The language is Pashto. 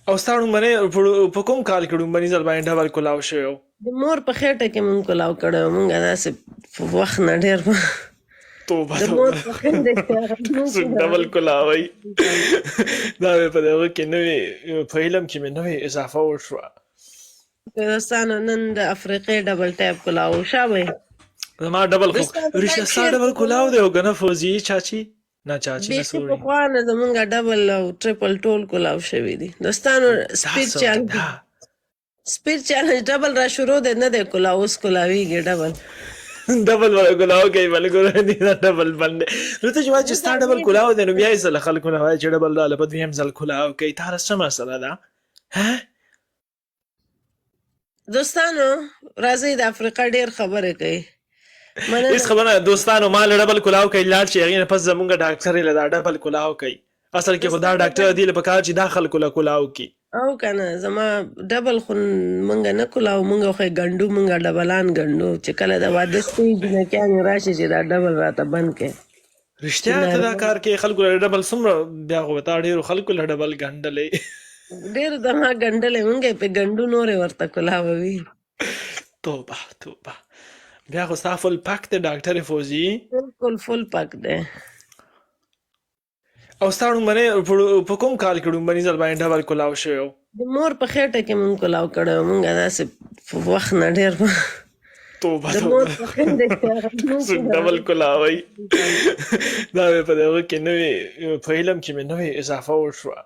او ستا لومړنی په کوم کال کې لومړني ځل باندې ډبل کلاو شوی و؟ د مور په خېټه کې مونږ کلاو کړی و، مونږ داسې په وخت نه ډېر توبه د مور توبه په خېټه کې هغه مونږ څوک ډبل کلاوی دا مې په دغه کې نوې په علم کې مې نوې اضافه وشوه. دوستانو نن د افریقې ډبل ټایپ کلاو شوی. زما ډبل خو دوستانو رښتیا لایک ستا شیر ډبل کلاو دی او که نه فوزي چاچي؟ نه چاچي نه بیخي سوري پخوا نه زمونږ ډبل او ټریپل ټول کلاو شوي دي. دوستانو سپیډ چالنج ډبل را شروع دی، نه دی کلاو، اوس کلاویږي ډبل. ډبل والا کلاو کوي ملګرو دي دا ډبل باندې نو ته چې وایې چې ستا ډبل کلاو دی نو بیا یې ځله خلکو نه وایي چې ډبل راله په دویم ځل کلاو کوي تا څه مسله ده دوستانو راځئ د افریقا ډېر خبرې کوي. هیڅ خبره نه دوستانو ما له ډبل کلاو کوي لاړ چې هغې نه پس زمونږ ډاکټر یې له دا ډبل کلاو کوي. اصل کې خو دا ډاکټر دی له پکار چې دا خلکو له کلاو کي او کنه زما ډبل خو مونږ نه کلاو، مونږ خو ګنډو، مونږ ډبلان ګنډو چې کله د واده سټیج نه کیانې راشي چې دا ډبل راته بند کړي. رښتیا ته دا کار کې خلکو له ډبل څومره بیا خو تا ډېرو خلکو له ډبل ګنډلی ډېر زما ګنډلی، مونږ یې پې ګنډو، نورې ورته کلاووي. توبه توبه بیا خو ستا فل پک دی ډاکټر فوزي بالکل فل پک دی. او ستا لومړنی په کوم کال کې لومړني ځل باندې ډبل کلاو شوی و؟ د مور په خېټه کې مونږ کلاو کړی و، مونږ داسې په وخت نه ډېر توبه د مور توبه په خېټه کې هغه مونږ څوک ډبل کلاوی دا مې په دغه کې نوې په علم کې مې نوې اضافه وشوه.